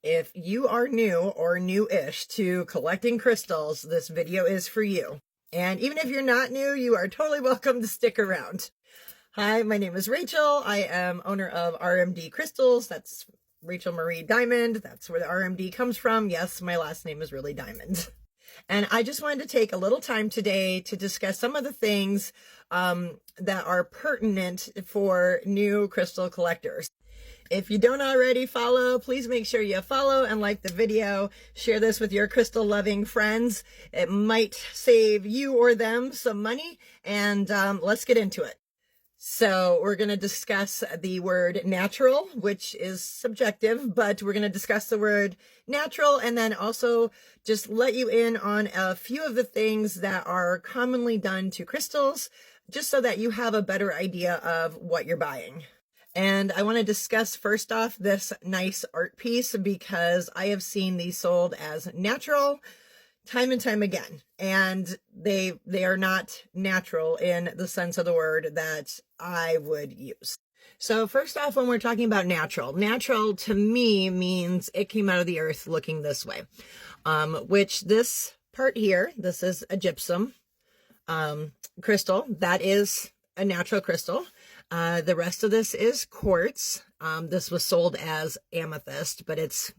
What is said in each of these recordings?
If you are new or new-ish to collecting crystals, this video is for you. And even if you're not new, you are totally welcome to stick around. Hi, my name is Rachel. I am owner of RMD Crystals. That's Rachel Marie Diamond. That's where the RMD comes from. Yes, my last name is really Diamond. And I just wanted to take a little time today to discuss some of the things that are pertinent for new crystal collectors. If you don't already follow, please make sure you follow and like the video. Share this with your crystal loving friends. It might save you or them some money, and let's get into it. So we're going to discuss the word natural, which is subjective, but we're going to discuss the word natural and then also just let you in on a few of the things that are commonly done to crystals, just so that you have a better idea of what you're buying. And I want to discuss first off this nice art piece because I have seen these sold as natural time and time again, and they are not natural in the sense of the word that I would use. So first off, when we're talking about natural to me means it came out of the earth looking this way, which this part here, this is a gypsum crystal. That is a natural crystal. The rest of this is quartz. This was sold as amethyst, but it's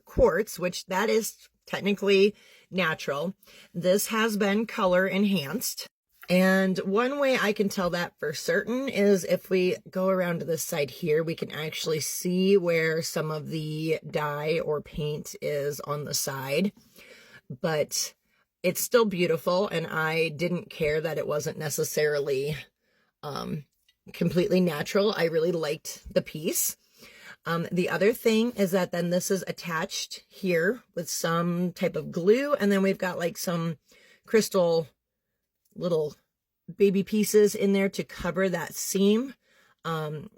quartz, which that is technically natural. This has been color enhanced. And one way I can tell that for certain is if we go around to this side here, we can actually see where some of the dye or paint is on the side, but it's still beautiful. And I didn't care that it wasn't necessarily, completely natural. I really liked the piece. The other thing is that then this is attached here with some type of glue. And then we've got like some crystal little baby pieces in there to cover that seam.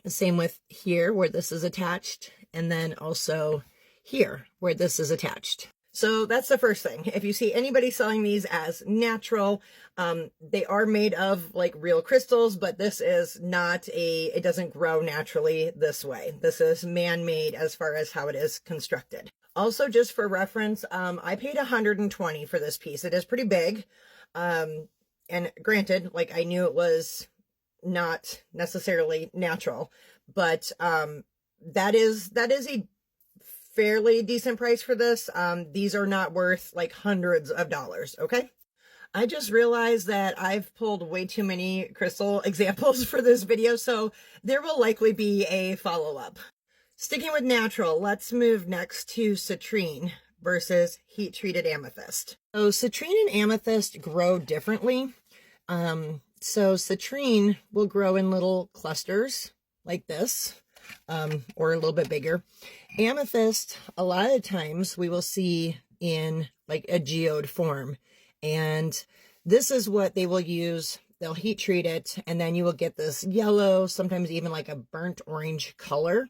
Same with here where this is attached. And then also here where this is attached. So that's the first thing. If you see anybody selling these as natural, they are made of like real crystals, but this is not it doesn't grow naturally this way. This is man-made as far as how it is constructed. Also, just for reference, I paid $120 for this piece. It is pretty big. And granted, like I knew it was not necessarily natural, but that is a fairly decent price for this. These are not worth like hundreds of dollars. Okay. I just realized that I've pulled way too many crystal examples for this video, so there will likely be a follow-up. Sticking with natural, let's move next to citrine versus heat-treated amethyst. So citrine and amethyst grow differently. So citrine will grow in little clusters like this, or a little bit bigger. Amethyst, a lot of times we will see in like a geode form, and this is what they will use. They'll heat treat it, and then you will get this yellow, sometimes even like a burnt orange color,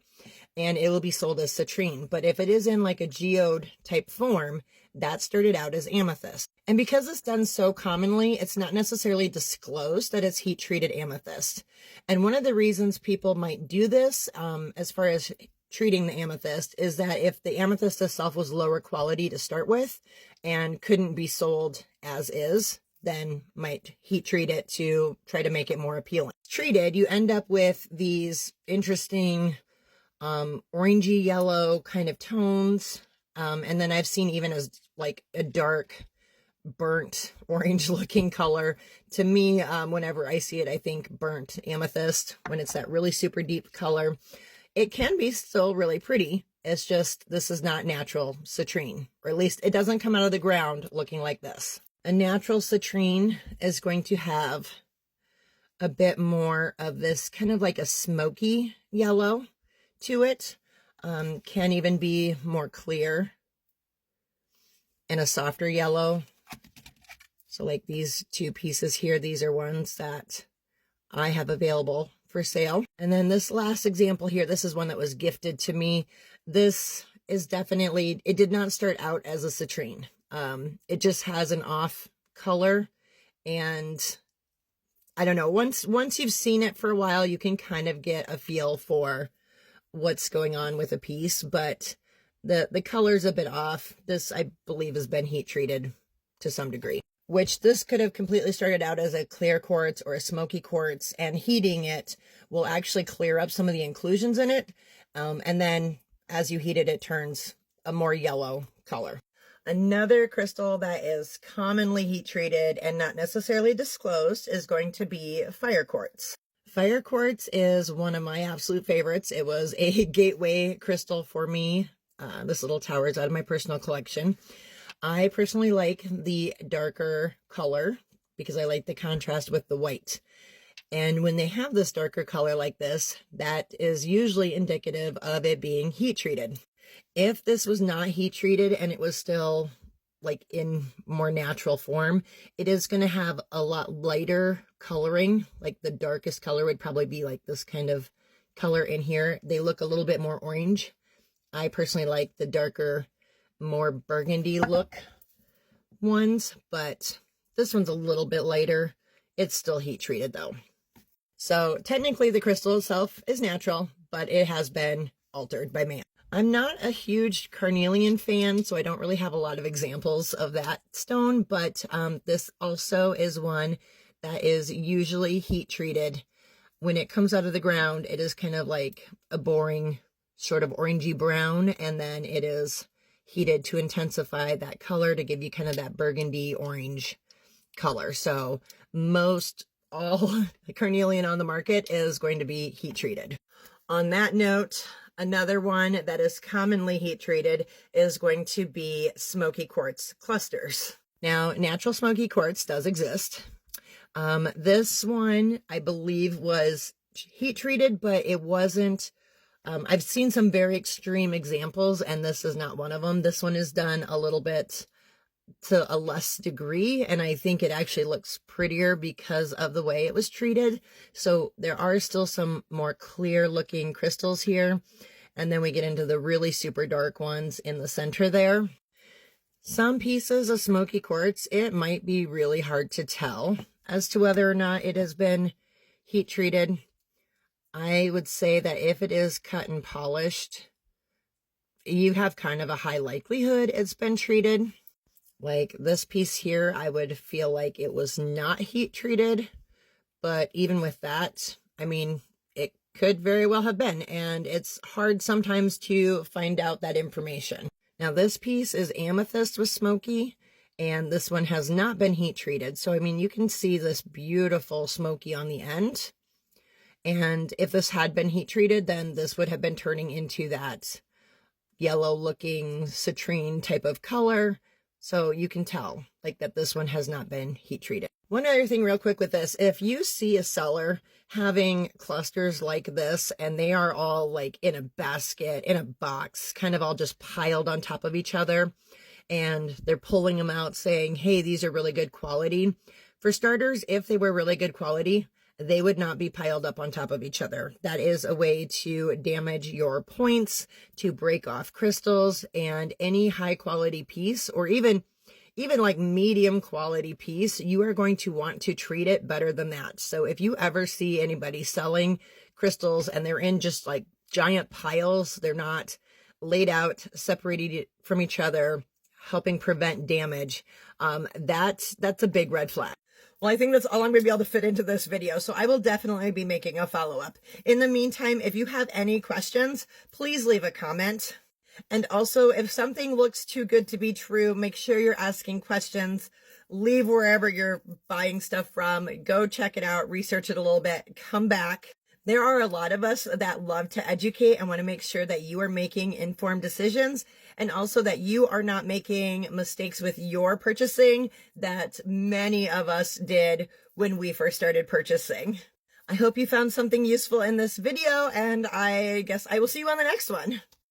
and it will be sold as citrine. But if it is in like a geode type form, that started out as amethyst. And because it's done so commonly, it's not necessarily disclosed that it's heat treated amethyst. And one of the reasons people might do this, as far as treating the amethyst, is that if the amethyst itself was lower quality to start with and couldn't be sold as is, then might heat treat it to try to make it more appealing. Treated, you end up with these interesting orangey yellow kind of tones. And then I've seen even as like a dark burnt orange looking color. To me, whenever I see it, I think burnt amethyst when it's that really super deep color. It can be still really pretty. It's just, this is not natural citrine, or at least it doesn't come out of the ground looking like this. A natural citrine is going to have a bit more of this kind of like a smoky yellow to it. Can even be more clear and a softer yellow. So like these two pieces here, these are ones that I have available for sale. And then this last example here, this is one that was gifted to me. This is definitely, it did not start out as a citrine. It just has an off color, and I don't know, once you've seen it for a while, you can kind of get a feel for what's going on with a piece. But The color's a bit off. This, I believe, has been heat treated to some degree, which this could have completely started out as a clear quartz or a smoky quartz, and heating it will actually clear up some of the inclusions in it. And then as you heat it, it turns a more yellow color. Another crystal that is commonly heat treated and not necessarily disclosed is going to be fire quartz. Fire quartz is one of my absolute favorites. It was a gateway crystal for me. This little tower is out of my personal collection. I personally like the darker color because I like the contrast with the white. And when they have this darker color like this, that is usually indicative of it being heat treated. If this was not heat treated and it was still like in more natural form, it is going to have a lot lighter coloring. Like the darkest color would probably be like this kind of color in here. They look a little bit more orange. I personally like the darker, more burgundy look ones, but this one's a little bit lighter. It's still heat treated though. So technically the crystal itself is natural, but it has been altered by man. I'm not a huge carnelian fan, so I don't really have a lot of examples of that stone, but this also is one that is usually heat treated. When it comes out of the ground, it is kind of like a boring sort of orangey brown, and then it is heated to intensify that color to give you kind of that burgundy orange color. So most all carnelian on the market is going to be heat treated. On that note, another one that is commonly heat treated is going to be smoky quartz clusters. Now, natural smoky quartz does exist. This one, I believe, was heat treated, but it wasn't. I've seen some very extreme examples, and this is not one of them. This one is done a little bit to a less degree, and I think it actually looks prettier because of the way it was treated. So there are still some more clear looking crystals here, and then we get into the really super dark ones in the center there. Some pieces of smoky quartz, it might be really hard to tell as to whether or not it has been heat treated. I would say that if it is cut and polished, you have kind of a high likelihood it's been treated. Like this piece here, I would feel like it was not heat treated, but even with that, I mean, it could very well have been, and it's hard sometimes to find out that information. Now this piece is amethyst with smoky, and this one has not been heat treated. So, I mean, you can see this beautiful smoky on the end. And if this had been heat treated, then this would have been turning into that yellow looking citrine type of color. So you can tell like that this one has not been heat treated. One other thing real quick with this, if you see a seller having clusters like this and they are all like in a basket, in a box, kind of all just piled on top of each other, and they're pulling them out saying, hey, these are really good quality. For starters, if they were really good quality, they would not be piled up on top of each other. That is a way to damage your points, to break off crystals, and any high quality piece, or even like medium quality piece, you are going to want to treat it better than that. So if you ever see anybody selling crystals and they're in just like giant piles, they're not laid out, separated from each other, helping prevent damage, that's a big red flag. Well, I think that's all I'm going to be able to fit into this video, so I will definitely be making a follow-up. In the meantime, if you have any questions, please leave a comment. And also, if something looks too good to be true, make sure you're asking questions. Leave wherever you're buying stuff from. Go check it out, research it a little bit, come back. There are a lot of us that love to educate and want to make sure that you are making informed decisions, and also that you are not making mistakes with your purchasing that many of us did when we first started purchasing. I hope you found something useful in this video, and I guess I will see you on the next one.